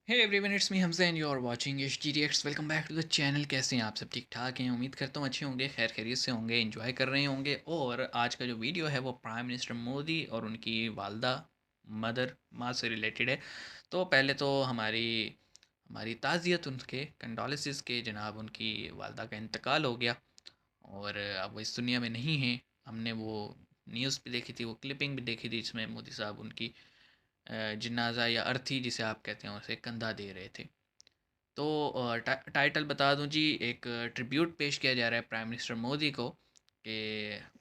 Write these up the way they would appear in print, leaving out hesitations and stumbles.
Hey everyone, it's me Hamza and you are watching HD reacts. Welcome back to the channel. कैसे हैं आप सब? ठीक ठाक हैं? उम्मीद करता हूँ अच्छे होंगे, खैर खैरियत से होंगे, एंजॉय कर रहे होंगे। और आज का जो वीडियो है वो प्राइम मिनिस्टर मोदी और उनकी वालदा, मदर, माँ से रिलेटेड है। तो पहले तो हमारी हमारी ताज़ियत, उनके कंडोलेंसेस के जनाब। उनकी वालदा का इंतकाल हो गया और अब वो इस दुनिया में नहीं हैं। हमने वो न्यूज़ भी देखी थी, वो क्लिपिंग भी देखी थी जिसमें मोदी साहब उनकी जनाजा या अर्थी जिसे आप कहते हैं उसे कंधा दे रहे थे। तो टाइटल बता दूं जी, एक ट्रिब्यूट पेश किया जा रहा है प्राइम मिनिस्टर मोदी को कि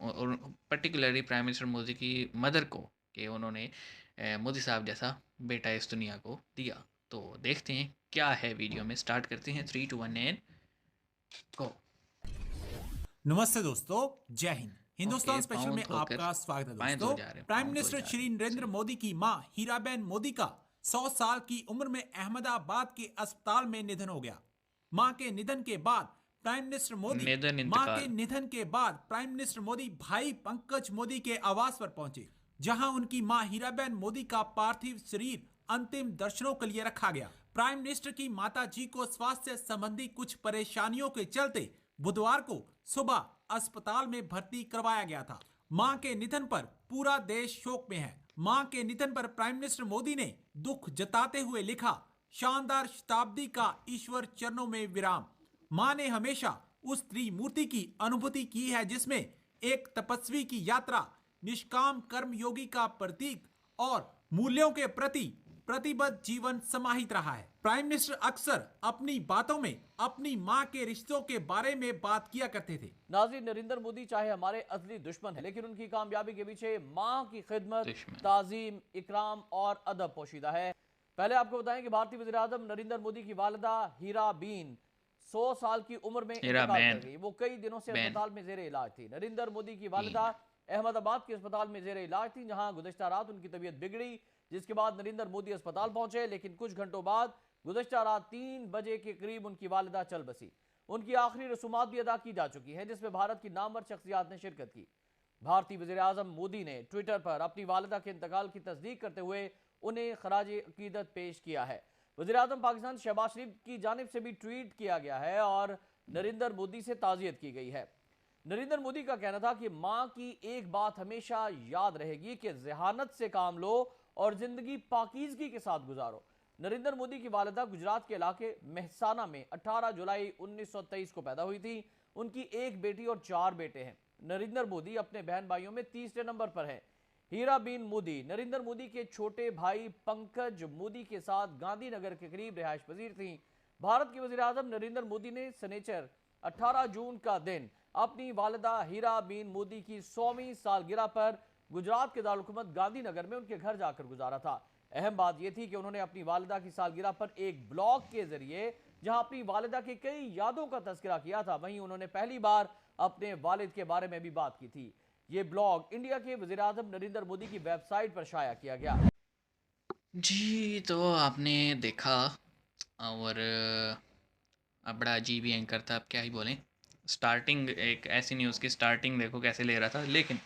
और पर्टिकुलरली प्राइम मिनिस्टर मोदी की मदर को, कि उन्होंने मोदी साहब जैसा बेटा इस दुनिया को दिया। तो देखते हैं क्या है वीडियो में। स्टार्ट करते हैं, 3 2 1 एंड गो। नमस्ते दोस्तों, जय हिंद। ओके, हिंदुस्तान स्पेशल पाँव में धोकर आपका स्वागत है पाँव धो दोस्तों। जा रहे हैं, प्राइम पाँव धो मिनिस्टर जा रहे श्री हैं, नरेंद्र सही। मोदी की मां हीराबेन मोदी का 100 साल की उम्र में अहमदाबाद के अस्पताल में निधन हो गया। मां के निधन के बाद प्राइम मिनिस्टर मोदी निधन, मां के इंतकाल। निधन के बाद प्राइम मिनिस्टर मोदी भाई पंकज मोदी के आवास पर पहुंचे, जहां उनकी मां हीराबेन मोदी का पार्थिव शरीर अंतिम दर्शनों के लिए रखा गया। प्राइम मिनिस्टर की माता जी को स्वास्थ्य संबंधी कुछ परेशानियों के चलते बुधवार को सुबह अस्पताल में भर्ती करवाया गया था। मां के निधन पर पूरा देश शोक में है। मां के निधन पर प्राइम मिनिस्टर मोदी ने दुख जताते हुए लिखा, शानदार शताब्दी का ईश्वर चरणों में विराम। मां ने हमेशा उस त्रिमूर्ति की अनुभूति की है जिसमें एक तपस्वी की यात्रा, निष्काम कर्म योगी का प्रतीक और मूल्यों के प्रति प्रतिबद्ध जीवन समाहित रहा है। प्राइम मिनिस्टर अक्सर अपनी बातों में अपनी मां के रिश्तों के बारे में बात किया करते थे। नाज़रीन, नरेंद्र मोदी चाहे हमारे असली दुश्मन है, लेकिन उनकी कामयाबी के पीछे मां की खिदमत, दुश्मन। ताजीम, इकराम और अदब पोशीदा है। पहले आपको बताएं कि भारतीय वज़ीर आज़म नरेंद्र मोदी की वालिदा हीरा बीन 100 साल की उम्र में मेरा इंतकाल कर बैन। गई। वो कई दिनों से बैन। अस्पताल में जेर इलाज थी। नरेंद्र मोदी की बीन। वालिदा अहमदाबाद के अस्पताल में जेर इलाज थी, जहां गुज़श्ता रात उनकी तबीयत बिगड़ी, जिसके बाद नरेंद्र मोदी अस्पताल पहुंचे। लेकिन कुछ घंटों बाद गुज़श्ता रात 3 बजे के करीब उनकी वालिदा चल बसी। उनकी आखिरी रसूमात भी अदा की जा चुकी हैं, जिसमें भारत की नामवर शख्सियात ने शिरकत की। भारतीय वज़ीर आज़म मोदी ने ट्विटर पर अपनी वालिदा के इंतकाल की तस्दीक करते हुए उन्हें खराज अकीदत पेश किया है। वज़ीर आज़म पाकिस्तान शहबाज शरीफ की जानिब से भी ट्वीट किया गया है और नरेंद्र मोदी से ताज़ियत की गई है। नरेंद्र मोदी का कहना था कि मां की एक बात हमेशा याद रहेगी कि जहानत से काम लो और जिंदगी पाकीज़गी के साथ गुजारो। नरेंद्र मोदी की वालिदा गुजरात के इलाके मेहसाना में 18 जुलाई 1923 को पैदा हुई थी। उनकी एक बेटी और 4 बेटे हैं। नरेंद्र मोदी अपने बहन भाइयों में तीसरे नंबर पर हैं। हीरा बीन मोदी नरेंद्र मोदी के छोटे भाई पंकज मोदी के साथ गांधीनगर के करीब रिहायश पजीर थी। भारत के वजीर आजम नरेंद्र मोदी ने सनेचर 18 जून का दिन अपनी वालिदा हीरा बीन मोदी की 100वीं सालगिरह पर गुजरात के दारुलहुकूमत गांधीनगर में उनके घर जाकर गुजारा था। अहम बात यह थी कि उन्होंने अपनी वालिदा की सालगिरह पर एक ब्लॉग के जरिए जहां अपनी वालिदा की कई यादों का तस्करा किया था, वहीं उन्होंने पहली बार अपने वालिद के बारे में भी बात की थी। ये ब्लॉग इंडिया के वजीर आजम नरेंद्र मोदी की वेबसाइट पर शाया किया गया। जी, तो आपने देखा। और अब बड़ा अजीब ही एंकर था, अब क्या ही बोलें। स्टार्टिंग, एक ऐसी न्यूज़ की स्टार्टिंग देखो कैसे ले रहा था। लेकिन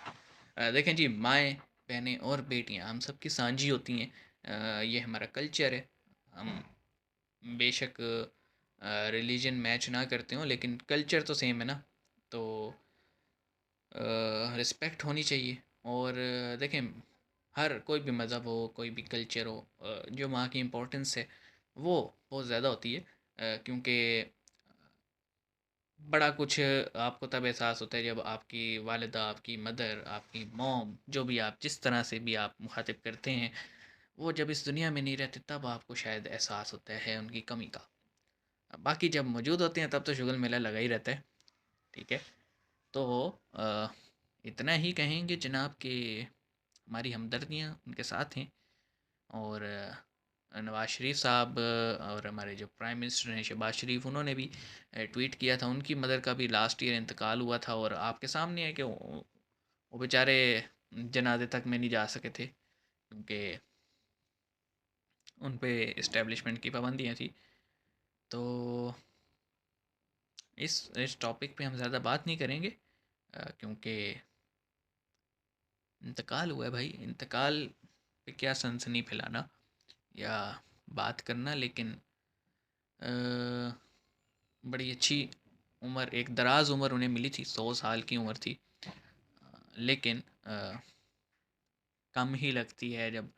देखें जी, माएँ, बहनें और बेटियां हम सबकी सांझी होती हैं। ये हमारा कल्चर है। हम बेशक रिलीजन मैच ना करते हों, लेकिन कल्चर तो सेम है ना। तो रिस्पेक्ट होनी चाहिए। और देखें, हर कोई भी मज़हब हो, कोई भी कल्चर हो, जो वहाँ की इम्पोर्टेंस है वो बहुत ज़्यादा होती है। क्योंकि बड़ा कुछ आपको तब एहसास होता है जब आपकी वालिदा, आपकी मदर, आपकी मॉम, जो भी आप जिस तरह से भी आप मुखातिब करते हैं, वो जब इस दुनिया में नहीं रहते तब आपको शायद एहसास होता है उनकी कमी का। बाकी जब मौजूद होते हैं तब तो शुगल मेला लगा ही रहता है। ठीक है। तो इतना ही कहेंगे जनाब कि हमारी हमदर्दियाँ उनके साथ हैं। और नवाज़ शरीफ साहब और हमारे जो प्राइम मिनिस्टर हैं शहबाज शरीफ, उन्होंने भी ट्वीट किया था। उनकी मदर का भी लास्ट ईयर इंतकाल हुआ था और आपके सामने है कि वो बेचारे जनाजे तक में नहीं जा सके थे, क्योंकि उन पे इस्टेब्लिशमेंट की पाबंदियाँ थी। तो इस टॉपिक पे हम ज़्यादा बात नहीं करेंगे, क्योंकि इंतकाल हुआ है भाई। इंतकाल पे क्या सनसनी फैलाना, या बात करना, लेकिन बड़ी अच्छी उम्र, एक दराज उम्र उन्हें मिली थी, 100 साल की उम्र थी। लेकिन कम ही लगती है जब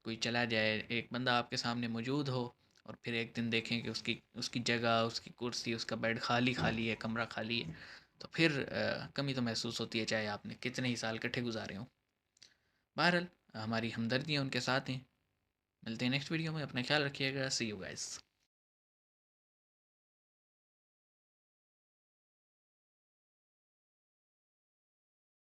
कोई चला जाए, एक बंदा आपके सामने मौजूद हो और फिर एक दिन देखें कि उसकी उसकी जगह, उसकी कुर्सी, उसका बेड खाली खाली है, कमरा खाली है, तो फिर कमी तो महसूस होती है, चाहे आपने कितने ही साल इकट्ठे गुजारे हों। बहरहाल हमारी हमदर्दियाँ उनके साथ हैं। मिलते हैं नेक्स्ट वीडियो में, अपना ख्याल रखिएगा। सी यू गाइस।